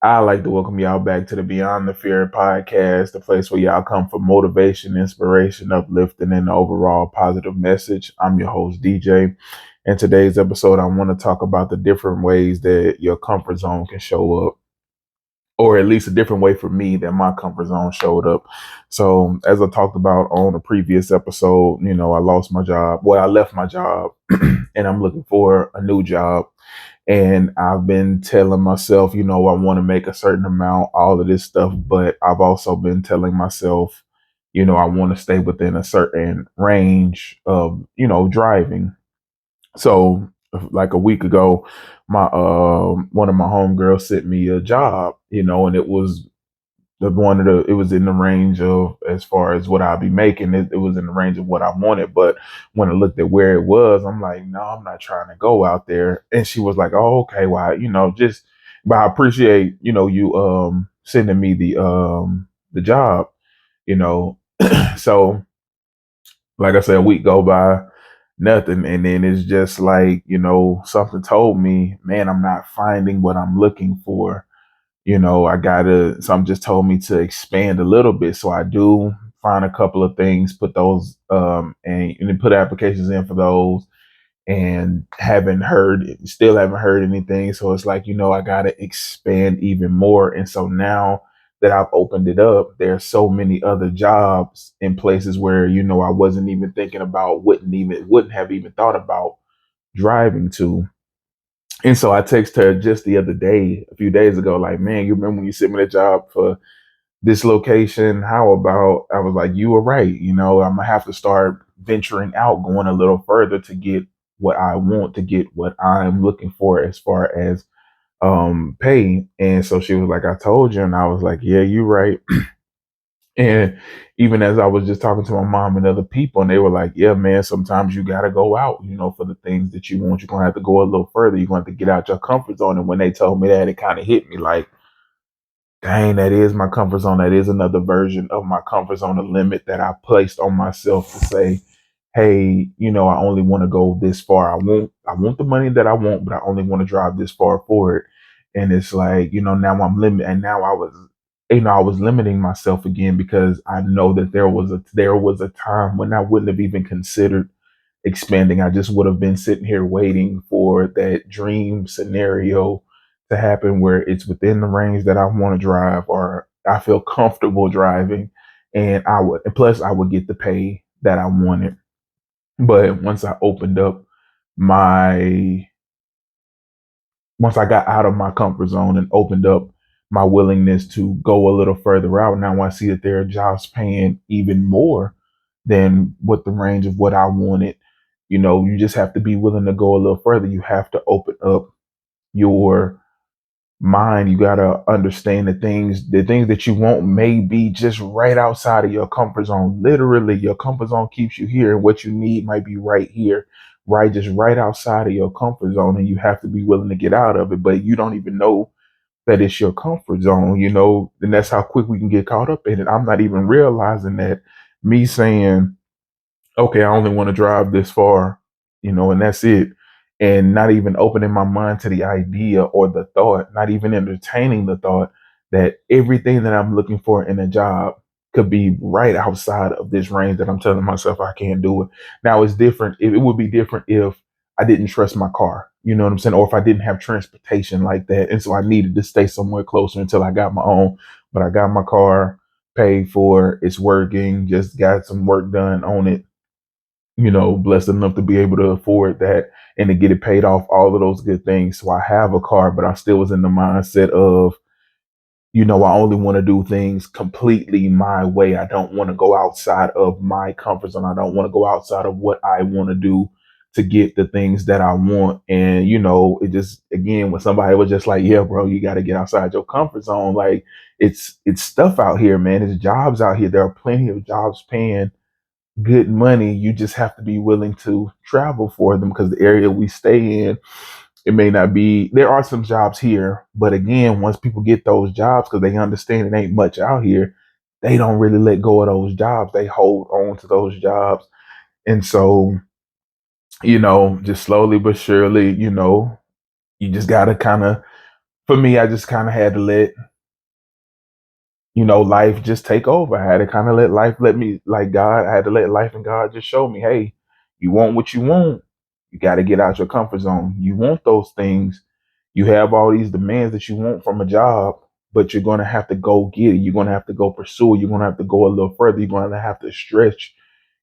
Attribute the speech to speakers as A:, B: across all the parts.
A: I like to welcome y'all back to the Beyond the Fear podcast, the place where y'all come for motivation, inspiration, uplifting, and overall positive message. I'm your host, DJ. In today's episode, I want to talk about the different ways that your comfort zone can show up, or at least a different way for me that my comfort zone showed up. So, as I talked about on a previous episode, I lost my job. Well, I left my job and I'm looking for a new job. And I've been telling myself, I want to make a certain amount, all of this stuff. But I've also been telling myself, I want to stay within a certain range of, driving. So like a week ago, my one of my homegirls sent me a job, and it was it was in the range of, as far as what I'd be making, it was in the range of what I wanted. But when I looked at where it was, I'm like, no, I'm not trying to go out there. And she was like, oh, okay, well, just, but I appreciate, you sending me the job, you know. So like I said, a week go by, nothing. And then it's just like, something told me, man, I'm not finding what I'm looking for. Some just told me to expand a little bit. So I do find a couple of things, put those, and then put applications in for those, and still haven't heard anything. So it's like, I got to expand even more. And so now that I've opened it up, there's so many other jobs in places where, I wasn't even thinking about, wouldn't have even thought about driving to. And so I texted her just the other day, a few days ago, like, man, you remember when you sent me the job for this location? How about, I was like, you were right. I'm gonna have to start venturing out, going a little further to get what I want, to get what I'm looking for as far as pay. And so she was like, I told you. And I was like, yeah, you're right. And even as I was just talking to my mom and other people, and they were like, yeah, man, sometimes you got to go out, for the things that you want. You're going to have to go a little further. You're going to have to get out your comfort zone. And when they told me that, it kind of hit me like, dang, that is my comfort zone. That is another version of my comfort zone, a limit that I placed on myself to say, hey, I only want to go this far. I want the money that I want, but I only want to drive this far for it. And it's like, now I'm limited. And now I was limiting myself again, because I know that there was a time when I wouldn't have even considered expanding. I just would have been sitting here waiting for that dream scenario to happen where it's within the range that I want to drive, or I feel comfortable driving, and plus I would get the pay that I wanted. But my once I got out of my comfort zone and opened up my willingness to go a little further out, now I see that there are jobs paying even more than what the range of what I wanted. You just have to be willing to go a little further. You have to open up your mind. You gotta understand the things that you want may be just right outside of your comfort zone. Literally, your comfort zone keeps you here, and what you need might be right here, right, just right outside of your comfort zone, and you have to be willing to get out of it. But you don't even know that it's your comfort zone, and that's how quick we can get caught up in it. I'm not even realizing that me saying, okay, I only want to drive this far, and that's it. And not even opening my mind to the idea or the thought, not even entertaining the thought that everything that I'm looking for in a job could be right outside of this range that I'm telling myself I can't do it. Now it's different. It would be different if I didn't trust my car, you know what I'm saying? Or if I didn't have transportation like that. And so I needed to stay somewhere closer until I got my own. But I got my car paid for, it's working, just got some work done on it, blessed enough to be able to afford that and to get it paid off, all of those good things. So I have a car, but I still was in the mindset of, I only want to do things completely my way. I don't want to go outside of my comfort zone. I don't want to go outside of what I want to do to get the things that I want. And, it just, again, when somebody was just like, yeah, bro, you got to get outside your comfort zone. Like, it's stuff out here, man. It's jobs out here. There are plenty of jobs paying good money. You just have to be willing to travel for them, because the area we stay in, it may not be, there are some jobs here, but again, once people get those jobs, because they understand it ain't much out here, they don't really let go of those jobs. They hold on to those jobs. And so, just slowly but surely, you just got to kind of for me, I just kind of had to let, life just take over. I had to kind of let life let me, like God, I had to let life and God just show me, hey, you want what you want. You got to get out your comfort zone. You want those things. You have all these demands that you want from a job, but you're going to have to go get it. You're going to have to go pursue it. You're going to have to go a little further. You're going to have to stretch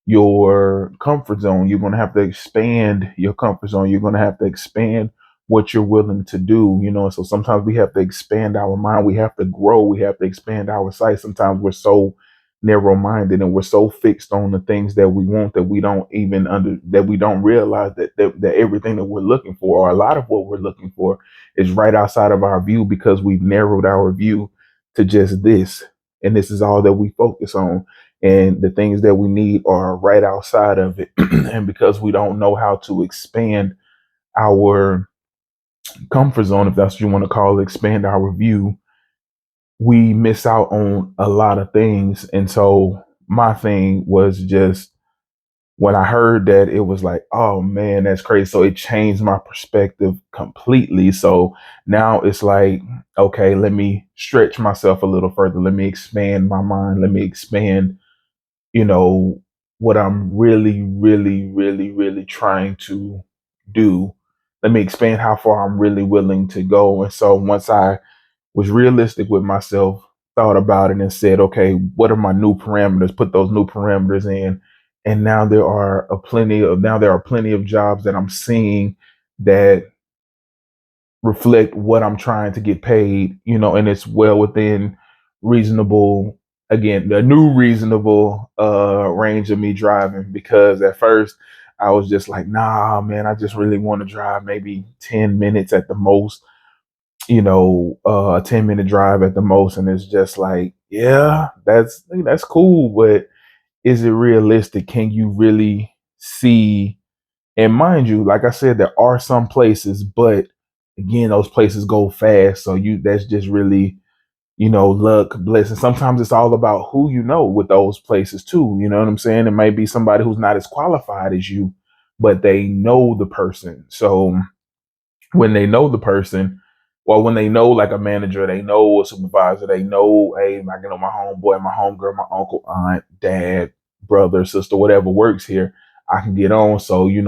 A: your comfort zone. You're going to have to expand your comfort zone. You're going to have to expand what you're willing to do. So sometimes we have to expand our mind. We have to grow. We have to expand our sight. Sometimes we're so narrow minded and we're so fixed on the things that we want that we don't even that we don't realize that everything that we're looking for, or a lot of what we're looking for, is right outside of our view, because we've narrowed our view to just this. And this is all that we focus on, and the things that we need are right outside of it. And because we don't know how to expand our comfort zone, if that's what you want to call it, expand our view, we miss out on a lot of things. And so my thing was just, when I heard that, it was like, oh man, that's crazy. So it changed my perspective completely. So now it's like, okay, let me stretch myself a little further. Let me expand my mind. Let me expand, you know, what I'm really, really, really, really trying to do. Let me expand how far I'm really willing to go. And so once I was realistic with myself, thought about it and said, okay, what are my new parameters? Put those new parameters in. And now there are plenty of jobs that I'm seeing that reflect what I'm trying to get paid, and it's well within reasonable, again, the new reasonable range of me driving. Because at first I was just like, nah, man, I just really want to drive maybe 10 minutes at the most, a 10-minute drive at the most. And it's just like, yeah, that's cool, but is it realistic? Can you really see? And mind you, like I said, there are some places, but again, those places go fast. So that's just really, luck, blessing. Sometimes it's all about who you know with those places too. You know what I'm saying? It might be somebody who's not as qualified as you, but they know the person. So when they know the person, or when they know like a manager, they know a supervisor, they know, hey, my homeboy, my homegirl, my uncle, aunt, dad, brother, sister, whatever works here, I can get on. So, you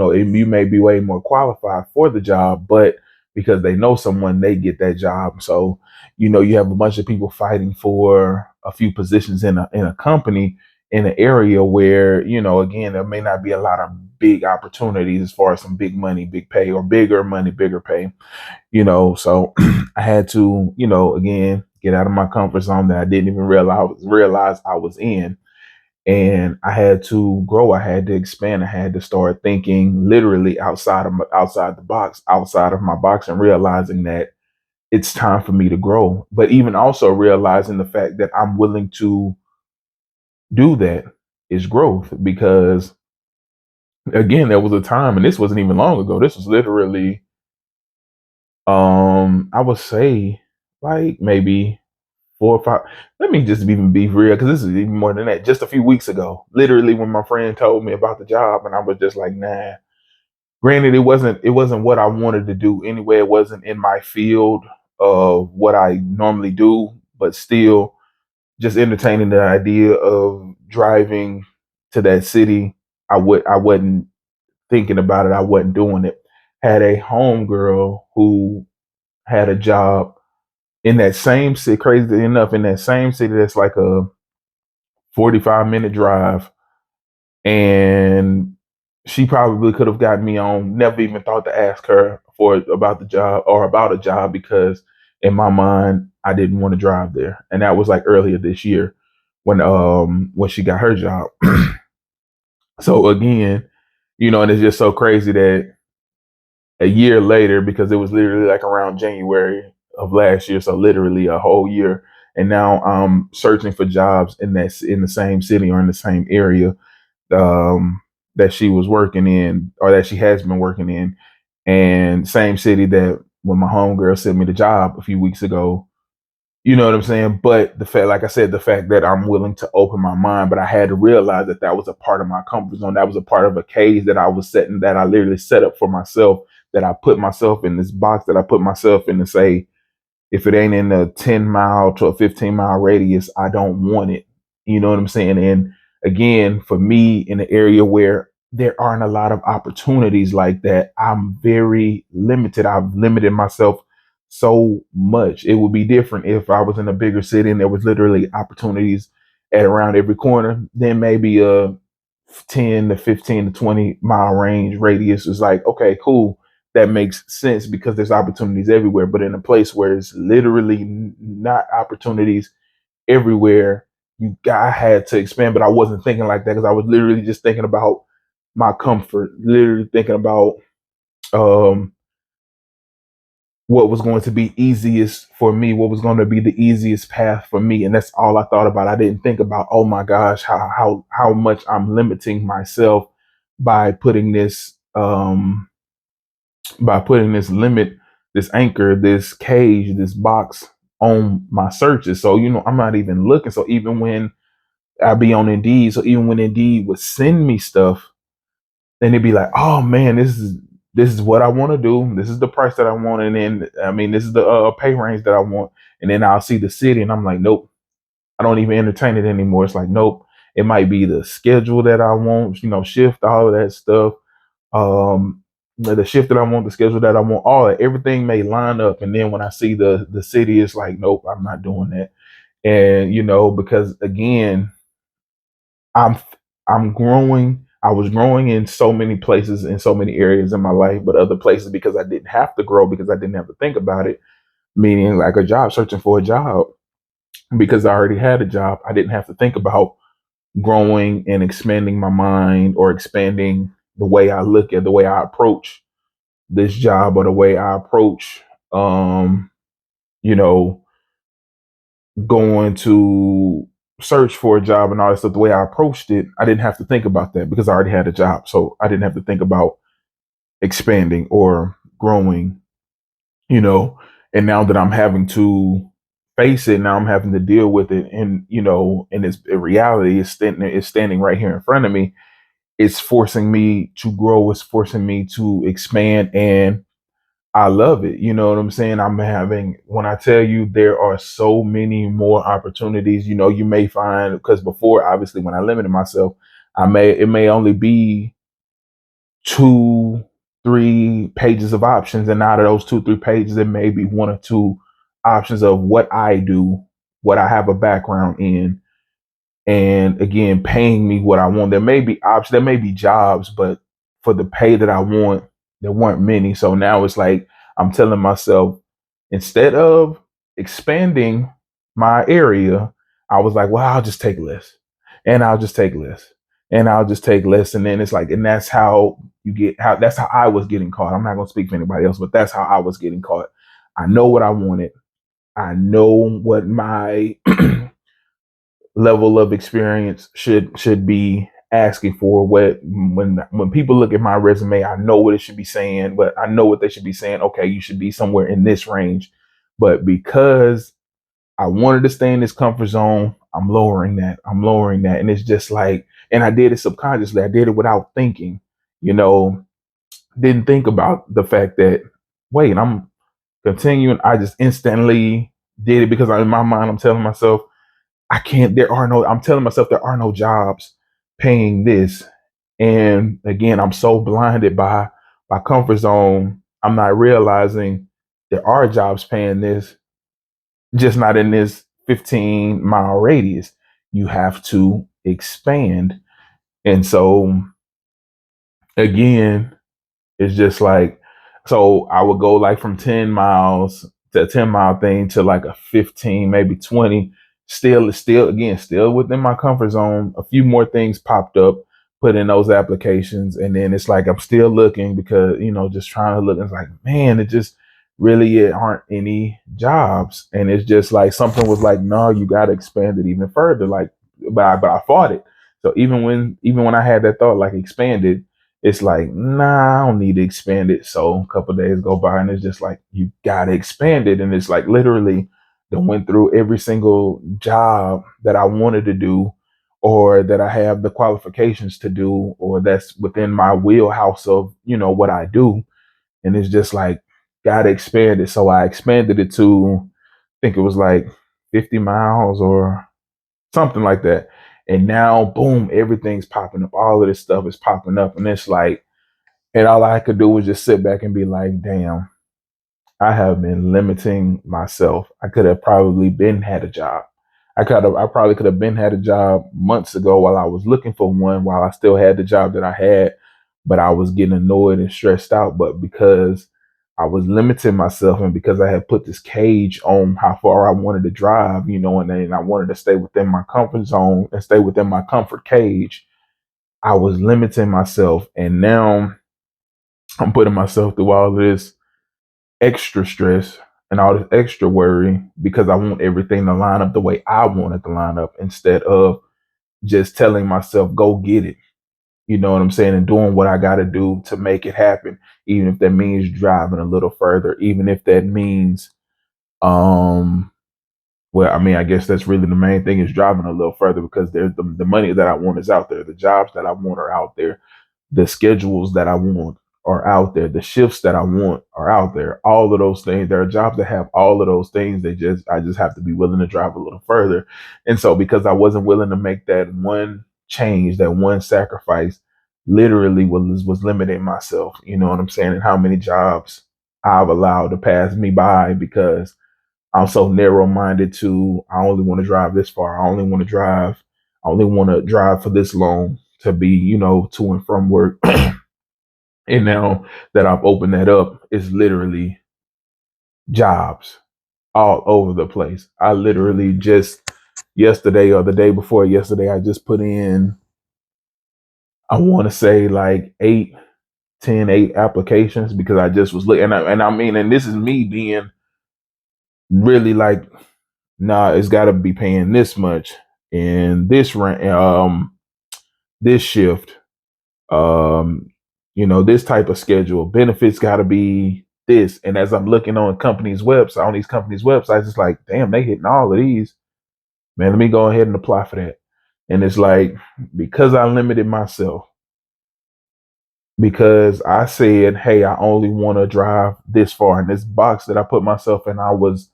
A: may be way more qualified for the job, but because they know someone, they get that job. So, you have a bunch of people fighting for a few positions in a company, in an area where, again, there may not be a lot of big opportunities as far as some big money, big pay, or bigger money, bigger pay, so I had to, again, get out of my comfort zone that I didn't even realize I was in. And I had to grow. I had to expand. I had to start thinking literally outside the box, outside of my box, and realizing that it's time for me to grow. But even also realizing the fact that I'm willing to do that is growth. Because again, there was a time, and this wasn't even long ago. This was literally, I would say, like maybe 4 or 5. Let me just even be real, because this is even more than that. Just a few weeks ago, literally, when my friend told me about the job, and I was just like, nah. Granted, it wasn't what I wanted to do anyway. It wasn't in my field of what I normally do, but still, just entertaining the idea of driving to that city. I wasn't thinking about it. I wasn't doing it. Had a homegirl who had a job in that same city, crazy enough, in that same city, that's like a 45-minute drive. And she probably could have gotten me on, never even thought to ask her about the job or about a job, because in my mind, I didn't want to drive there. And that was like earlier this year when she got her job. So again, and it's just so crazy that a year later, because it was literally like around January of last year, so literally a whole year, and now I'm searching for jobs in the same city or in the same area, that she was working in, or that she has been working in, and same city that when my homegirl sent me the job a few weeks ago. You know what I'm saying? But the fact, like I said, the fact that I'm willing to open my mind, but I had to realize that that was a part of my comfort zone. That was a part of a cage that I was setting, that I literally set up for myself, that I put myself in this box, that I put myself in to say, if it ain't in a 10 mile to a 15 mile radius, I don't want it. You know what I'm saying? And again, for me, in an area where there aren't a lot of opportunities like that, I'm very limited. I've limited myself so much. It would be different if I was in a bigger city and there was literally opportunities at around every corner. Then maybe a 10 to 15 to 20 mile range radius is like, okay, cool, that makes sense because there's opportunities everywhere. But in a place where it's literally not opportunities everywhere, I had to expand. But I wasn't thinking like that because I was literally just thinking about my comfort, literally thinking about um, what was going to be easiest for me, what was going to be the easiest path for me, and that's all I thought about. I didn't think about, oh my gosh, how much I'm limiting myself by putting this limit, this anchor, this cage, this box on my searches. So, I'm not even looking. So even when I be on Indeed, so even when Indeed would send me stuff, then it'd be like, oh man, this is what I want to do. This is the price that I want. And then, I mean, this is the pay range that I want. And then I'll see the city and I'm like, nope, I don't even entertain it anymore. It's like, nope, it might be the schedule that I want, shift, all of that stuff. The shift that I want, the schedule that I want, all that, everything may line up. And then when I see the city, it's like, nope, I'm not doing that. And because again, I'm I'm growing. I was growing in so many places, in so many areas in my life, but other places because I didn't have to grow, because I didn't have to think about it. Meaning like a job, searching for a job, because I already had a job. I didn't have to think about growing and expanding my mind, or expanding the way I look at, the way I approach this job, or the way I approach um you know going to search for a job and all that stuff. The way I approached it, I didn't have to think about that because I already had a job. So I didn't have to think about expanding or growing, you know. And now that I'm having to face it, now I'm having to deal with it, and and it's a reality. It's standing right here in front of me. It's forcing me to grow. It's forcing me to expand, and I love it. You know what I'm saying? When I tell you, there are so many more opportunities. You may find, because before, obviously, when I limited myself, it may only be 2, 3 pages of options. And out of those 2, 3 pages, there may be 1 or 2 options of what I do, what I have a background in, and again, paying me what I want. There may be options, there may be jobs, but for the pay that I want, there weren't many. So now it's like I'm telling myself, instead of expanding my area, I was like, well, I'll just take less, and I'll just take less, and I'll just take less. And then it's like, and that's how I was getting caught. I'm not going to speak for anybody else, but that's how I was getting caught. I know what I wanted. I know what my level of experience should be asking for. When people look at my resume, I know what it should be saying, but I know what they should be saying. Okay, you should be somewhere in this range. But because I wanted to stay in this comfort zone, I'm lowering that. And it's just like, and I did it subconsciously. I did it without thinking. You know, didn't think about the fact that, wait, I'm continuing. I just instantly did it because in my mind, I'm telling myself, I'm telling myself there are no jobs paying this. And again, I'm so blinded by my comfort zone. I'm not realizing there are jobs paying this, just not in this 15-mile radius. You have to expand. And so again, it's just like, so I would go like from 10 miles to a 10-mile thing to like a 15, maybe 20. Still within my comfort zone. A few more things popped up, put in those applications. And then it's like, I'm still looking because, just trying to look. It's like, man, it just really, it aren't any jobs. And it's just like, something was like, no, you got to expand it even further. Like, but I fought it. So even when I had that thought, like expanded, it's like, nah, I don't need to expand it. So a couple of days go by and it's just like, you gotta expand it. And it's like literally that went through every single job that I wanted to do, or that I have the qualifications to do, or that's within my wheelhouse of, what I do. And it's just like, gotta expand it. So I expanded it to think it was like 50 miles or something like that. And now, boom, everything's popping up. All of this stuff is popping up. And it's like, and all I could do was just sit back and be like, damn, I have been limiting myself. I could have probably been had a job. I probably could have been had a job months ago while I was looking for one, while I still had the job that I had, but I was getting annoyed and stressed out. But because I was limiting myself and because I had put this cage on how far I wanted to drive, and then I wanted to stay within my comfort zone and stay within my comfort cage, I was limiting myself. And now I'm putting myself through all of this extra stress and all this extra worry because I want everything to line up the way I want it to line up instead of just telling myself, go get it. You know what I'm saying? And doing what I got to do to make it happen, even if that means driving a little further, even if that means, well, I mean, I guess that's really the main thing is driving a little further because there's the money that I want is out there. The jobs that I want are out there. The schedules that I want are out there. The shifts that I want are out there. All of those things. There are jobs that have all of those things. I just have to be willing to drive a little further. And so because I wasn't willing to make that one change, that one sacrifice, literally was limiting myself. You know what I'm saying? And how many jobs I've allowed to pass me by because I'm so narrow minded to I only want to drive this far. I only want to drive for this long to be, to and from work. And now that I've opened that up, it's literally jobs all over the place. I literally just yesterday or the day before yesterday, I just put in, I want to say like 8 applications because I just was looking. And I mean, and this is me being really like, nah, it's got to be paying this much in this rent, this shift, um, this type of schedule. Benefits got to be this. And as I'm looking on these companies' websites, it's like, damn, they hitting all of these. Man, let me go ahead and apply for that. And it's like, because I limited myself, because I said, hey, I only want to drive this far in this box that I put myself in, I was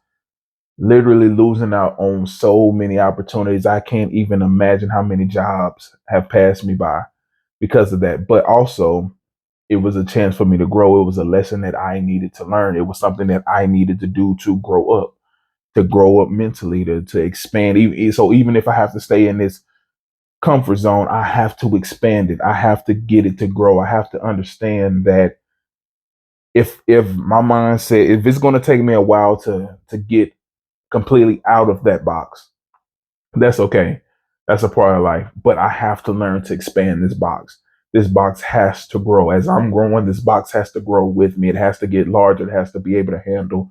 A: literally losing out on so many opportunities. I can't even imagine how many jobs have passed me by because of that. But also, it was a chance for me to grow. It was a lesson that I needed to learn. It was something that I needed to do to grow up mentally, to expand. So even if I have to stay in this comfort zone, I have to expand it. I have to get it to grow. I have to understand that if my mindset, if it's going to take me a while to get completely out of that box, that's okay. That's a part of life. But I have to learn to expand this box. This box has to grow. As I'm growing, this box has to grow with me. It has to get larger. It has to be able to handle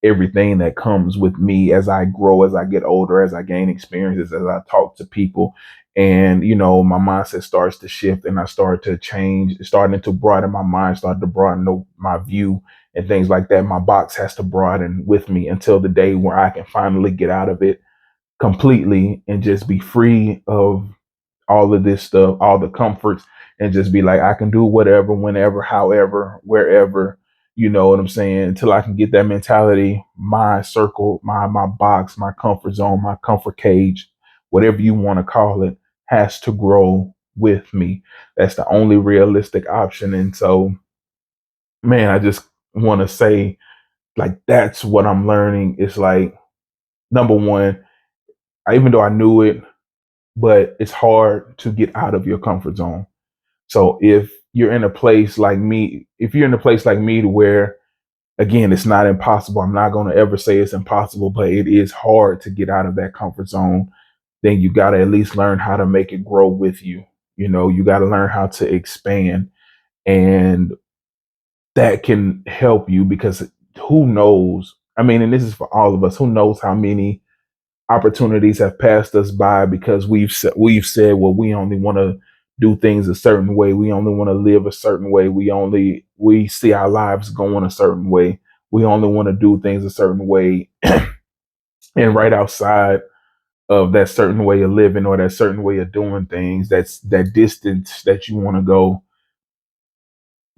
A: everything that comes with me as I grow, as I get older, as I gain experiences, as I talk to people. And, my mindset starts to shift and I start to change, starting to broaden my mind, starting to broaden my view and things like that. My box has to broaden with me until the day where I can finally get out of it completely and just be free of all of this stuff, all the comforts, and just be like, I can do whatever, whenever, however, wherever, you know what I'm saying, until I can get that mentality, my circle, my box, my comfort zone, my comfort cage, whatever you want to call it, has to grow with me. That's the only realistic option. And so, man, I just want to say, like, that's what I'm learning. It's like, number one, even though I knew it, but it's hard to get out of your comfort zone. So if you're in a place like me, if you're in a place like me to where, again, it's not impossible. I'm not going to ever say it's impossible, but it is hard to get out of that comfort zone. Then you got to at least learn how to make it grow with you. You got to learn how to expand, and that can help you because who knows? I mean, and this is for all of us. Who knows how many opportunities have passed us by because we've said, well, we only want to do things a certain way. We only want to live a certain way. We see our lives going a certain way. We only want to do things a certain way. And right outside of that certain way of living or that certain way of doing things, that's that distance that you want to go,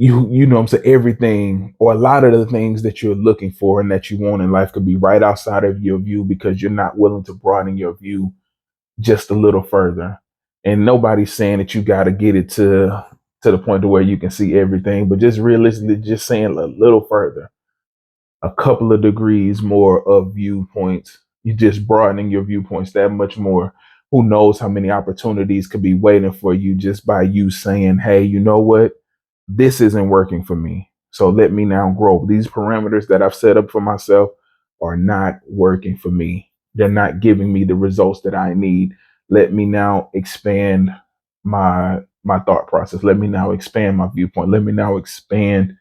A: you know what I'm saying, everything or a lot of the things that you're looking for and that you want in life could be right outside of your view because you're not willing to broaden your view just a little further. And nobody's saying that you got to get it to the point to where you can see everything, but just realistically, just saying a little further, a couple of degrees more of viewpoints. You just broadening your viewpoints that much more. Who knows how many opportunities could be waiting for you just by you saying, "Hey, you know what? This isn't working for me. So let me now grow. These parameters that I've set up for myself are not working for me. They're not giving me the results that I need. Let me now expand my thought process. Let me now expand my viewpoint. Let me now expand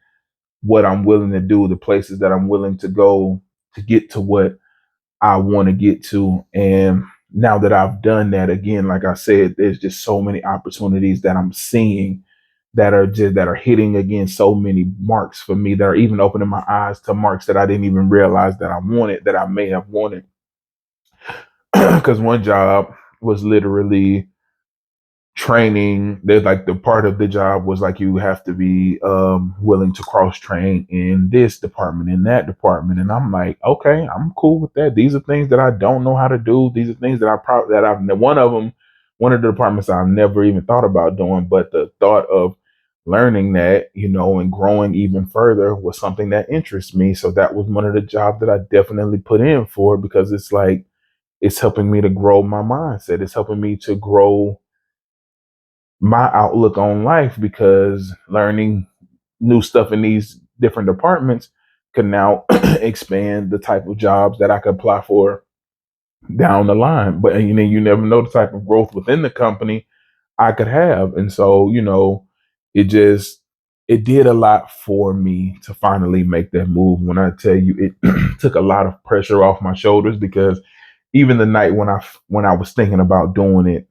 A: what I'm willing to do, the places that I'm willing to go to get to what I want to get to." And now that I've done that, again, like I said, there's just so many opportunities that I'm seeing that are hitting again so many marks for me that are even opening my eyes to marks that I didn't even realize that I wanted, that I may have wanted. Because one job was literally training. There's like the part of the job was like you have to be willing to cross train in this department, in that department, and I'm like, okay, I'm cool with that. These are things that I don't know how to do. These are things that I probably that I've one of the departments I've never even thought about doing, but the thought of learning that, and growing even further was something that interests me. So that was one of the jobs that I definitely put in for because it's like it's helping me to grow my mindset. It's helping me to grow my outlook on life because learning new stuff in these different departments can now expand the type of jobs that I could apply for down the line. But you never know the type of growth within the company I could have. And so, it just it did a lot for me to finally make that move. When I tell you it took a lot of pressure off my shoulders because even the night when I was thinking about doing it,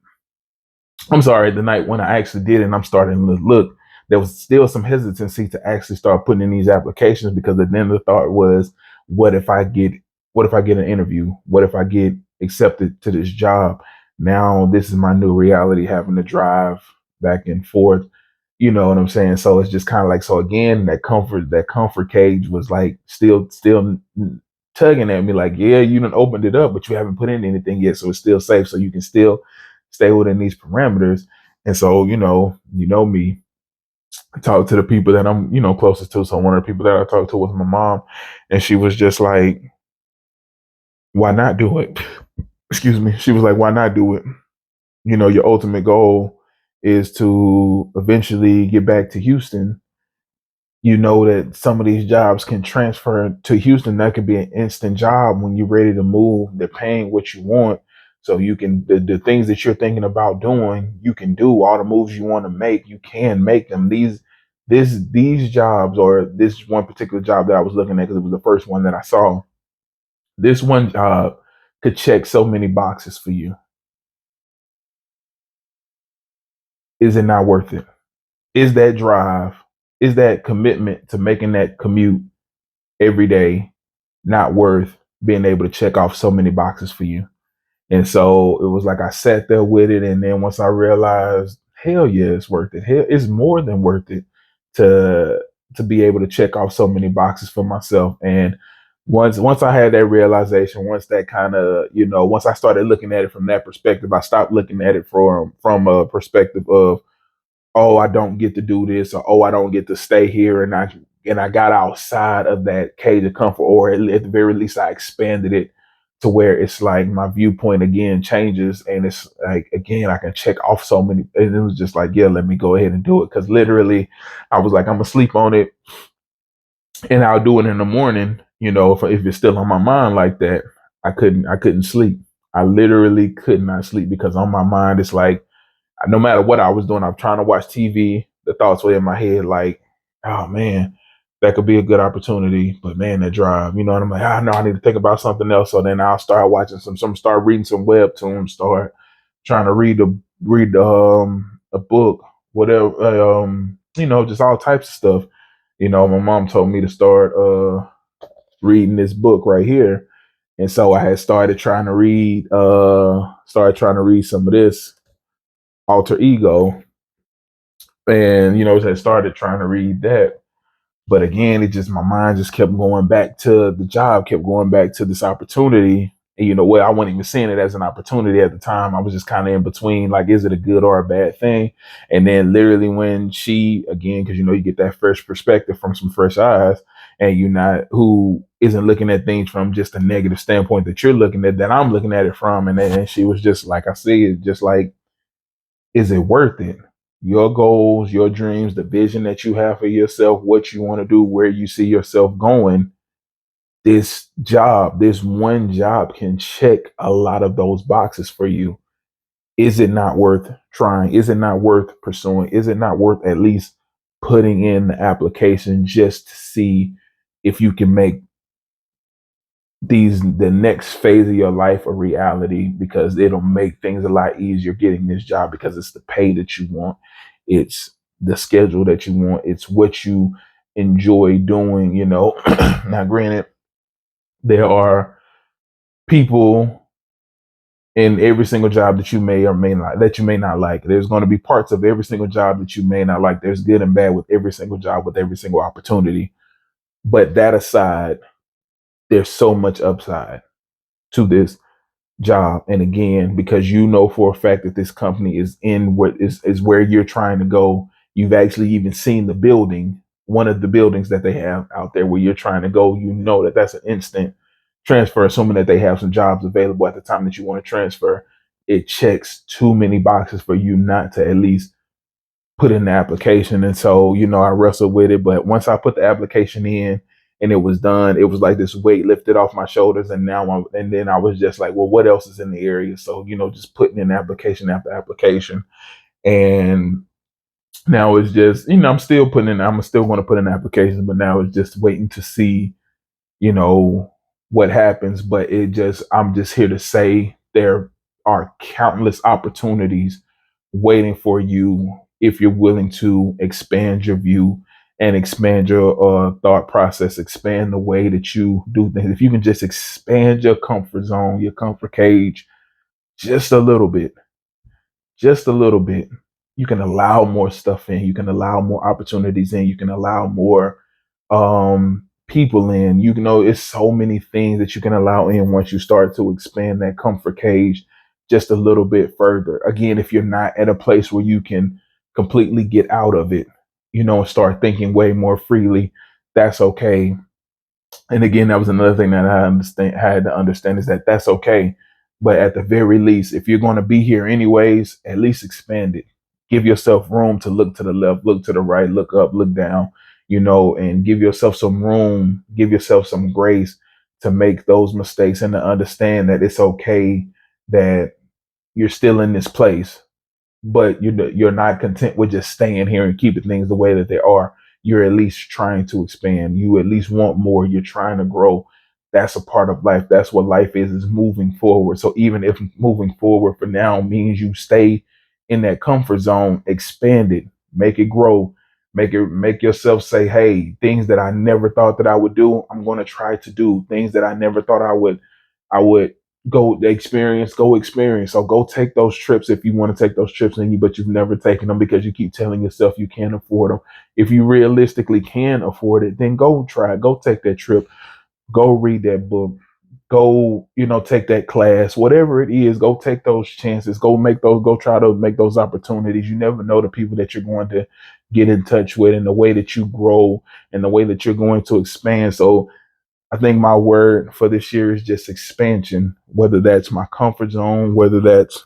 A: I'm sorry, the night when I actually did it and I'm starting to look, there was still some hesitancy to actually start putting in these applications because then the thought was, what if I get what if I get an interview? What if I get accepted to this job? Now this is my new reality, having to drive back and forth. You know what I'm saying? So it's just kind of like, so again, that comfort cage was like still tugging at me like, yeah, you done opened it up, but you haven't put in anything yet. So it's still safe. So you can still stay within these parameters. And so, me, I talk to the people that I'm, closest to. So one of the people that I talked to was my mom, and she was just like, why not do it? Excuse me. She was like, why not do it? Your ultimate goal is to eventually get back to Houston. You know that some of these jobs can transfer to Houston. That could be an instant job when you're ready to move. They're paying what you want. So you can, the things that you're thinking about doing, you can do all the moves you want to make. You can make them. These jobs, or this one particular job that I was looking at, because it was the first one that I saw, this one job could check so many boxes for you. Is it not worth it? Is that drive, is that commitment to making that commute every day not worth being able to check off so many boxes for you? And so it was like I sat there with it, and then once I realized, hell yeah, it's worth it. Hell, it's more than worth it to to be able to check off so many boxes for myself. And once I had that realization, once that kind of, once I started looking at it from that perspective, I stopped looking at it from a perspective of, oh, I don't get to do this, or oh, I don't get to stay here, and I got outside of that cage of comfort, or at the very least I expanded it to where it's like my viewpoint again changes, and it's like again I can check off so many, and it was just like, yeah, let me go ahead and do it, because literally I was like, I'm gonna sleep on it and I'll do it in the morning. If it's still on my mind like that, I couldn't sleep. I literally could not sleep because on my mind it's like, no matter what I was doing, I'm trying to watch TV. The thoughts were in my head like, oh man, that could be a good opportunity, but man, that drive, and I'm like, no, I need to think about something else. So then I'll start watching start reading some webtoons, start trying to read a book, whatever, just all types of stuff. My mom told me to start reading this book right here, and so I had started trying to read some of this Alter Ego. And, as I started trying to read that, but again, my mind just kept going back to the job, kept going back to this opportunity. And I wasn't even seeing it as an opportunity at the time. I was just kind of in between, like, is it a good or a bad thing? And then literally when she, again, because you get that fresh perspective from some fresh eyes, and you're not who isn't looking at things from just a negative standpoint that you're looking at, that I'm looking at it from. And then she was just like, I see it, just like, is it worth it? Your goals, your dreams, the vision that you have for yourself, what you want to do, where you see yourself going, this one job can check a lot of those boxes for you. Is it not worth trying? Is it not worth pursuing? Is it not worth at least putting in the application just to see if you can make the next phase of your life a reality, because it'll make things a lot easier getting this job, because it's the pay that you want, it's the schedule that you want, it's what you enjoy doing. Now granted, there are people in every single job that you may or may not like. There's going to be parts of every single job that you may not like. There's good and bad with every single job, with every single opportunity. But that aside, there's so much upside to this job. And again, because for a fact that this company is in what is where you're trying to go, you've actually even seen the building, one of the buildings that they have out there where you're trying to go. That's an instant transfer, assuming that they have some jobs available at the time that you want to transfer. It checks too many boxes for you not to at least put in the application. And so, I wrestled with it. But once I put the application in and it was done, it was like this weight lifted off my shoulders. And then I was just like, well, what else is in the area? So, just putting in application after application. And now it's just, I'm still going to put in applications, but now it's just waiting to see, you know, what happens. But I'm just here to say there are countless opportunities waiting for you if you're willing to expand your view and expand your thought process, expand the way that you do things. If you can just expand your comfort zone, your comfort cage, just a little bit, just a little bit, you can allow more stuff in. You can allow more opportunities in. You can allow more people in. It's so many things that you can allow in once you start to expand that comfort cage just a little bit further. Again, if you're not at a place where you can completely get out of it, and start thinking way more freely, that's okay. And again, that was another thing that had to understand, is that that's okay. But at the very least, if you're going to be here anyways, at least expand it. Give yourself room to look to the left, look to the right, look up, look down, and give yourself some room, give yourself some grace to make those mistakes, and to understand that it's okay that you're still in this place, but you're not content with just staying here and keeping things the way that they are. You're at least trying to expand. You at least want more. You're trying to grow. That's a part of life. That's what life is moving forward. So even if moving forward for now means you stay in that comfort zone, expand it, make it grow, make yourself say, hey, things that I never thought that I would do, I'm going to try to do. Things that I never thought I would go experience. So go take those trips if you want to take those trips, but you've never taken them because you keep telling yourself you can't afford them. If you realistically can afford it, then go try it. Go take that trip. Go read that book. Go, take that class, whatever it is. Go take those chances. Go try to make those opportunities. You never know the people that you're going to get in touch with, and the way that you grow, and the way that you're going to expand. So I think my word for this year is just expansion, whether that's my comfort zone, whether that's,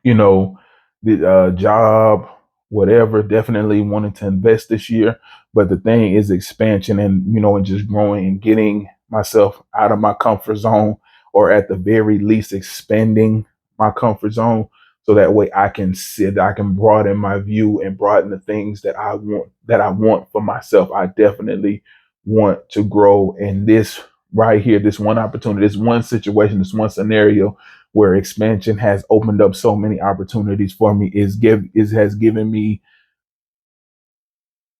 A: the job, whatever. Definitely wanting to invest this year. But the thing is expansion, and, and just growing and getting myself out of my comfort zone, or at the very least expanding my comfort zone. So that way I can broaden my view and broaden the things that I want for myself. I definitely want to grow in this right here, this one opportunity, this one situation, this one scenario where expansion has opened up so many opportunities for me, has given me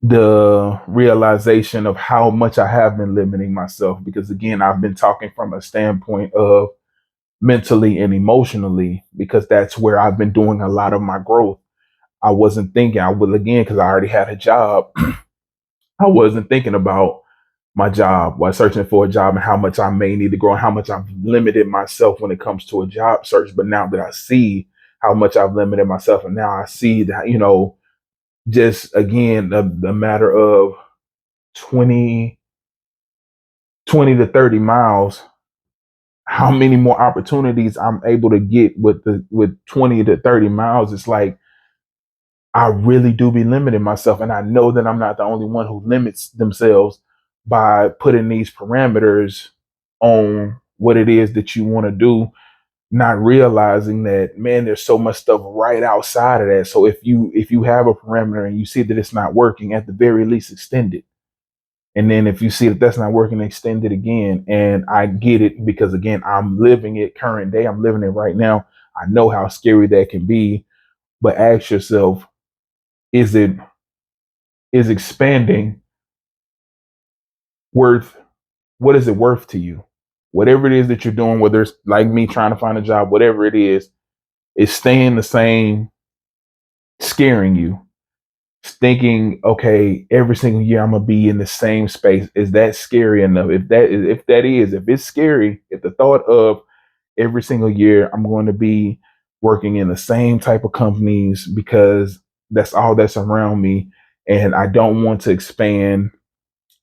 A: the realization of how much I have been limiting myself. Because again, I've been talking from a standpoint of mentally and emotionally, because that's where I've been doing a lot of my growth. I wasn't thinking. I would, again, because I already had a job. I wasn't thinking about my job while searching for a job and how much I may need to grow and how much I've limited myself when it comes to a job search. But now that I see how much I've limited myself, and now I see that, just again, the matter of 20, 20 to 30 miles, how many more opportunities I'm able to get with 20 to 30 miles. It's like, I really do be limiting myself. And I know that I'm not the only one who limits themselves by putting these parameters on what it is that you want to do, not realizing that, man, there's so much stuff right outside of that. So if you have a parameter and you see that it's not working, at the very least extend it. And then if you see that that's not working, extend it again. And I get it, because again, I'm living it current day. I'm living it right now. I know how scary that can be. But ask yourself, is it is expanding worth, what is it worth to you? Whatever it is that you're doing, whether it's like me trying to find a job, whatever it is staying the same scaring you? Thinking, okay, every single year I'm gonna be in the same space. Is that scary enough? If it's scary, if the thought of every single year I'm going to be working in the same type of companies because that's all that's around me, and I don't want to expand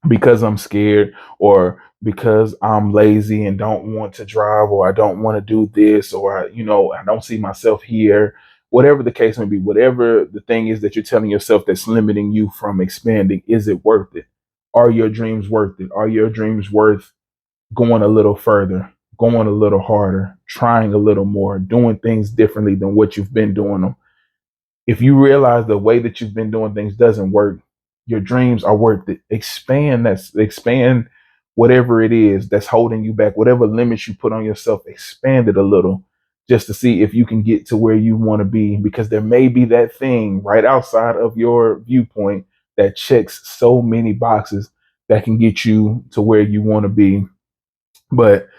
A: because I'm scared, or because I'm lazy and don't want to drive, or I don't want to do this, or I don't see myself here. Whatever the case may be, whatever the thing is that you're telling yourself that's limiting you from expanding, is it worth it? Are your dreams worth it? Are your dreams worth going a little further, going a little harder, trying a little more, doing things differently than what you've been doing them? If you realize the way that you've been doing things doesn't work, your dreams are worth it. Expand whatever it is that's holding you back, whatever limits you put on yourself, expand it a little, just to see if you can get to where you want to be. Because there may be that thing right outside of your viewpoint that checks so many boxes that can get you to where you want to be. But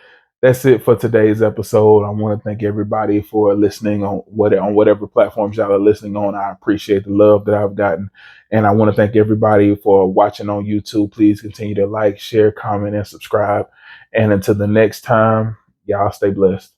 A: that's it for today's episode. I want to thank everybody for listening on whatever platforms y'all are listening on. I appreciate the love that I've gotten. And I want to thank everybody for watching on YouTube. Please continue to like, share, comment, and subscribe. And until the next time, y'all stay blessed.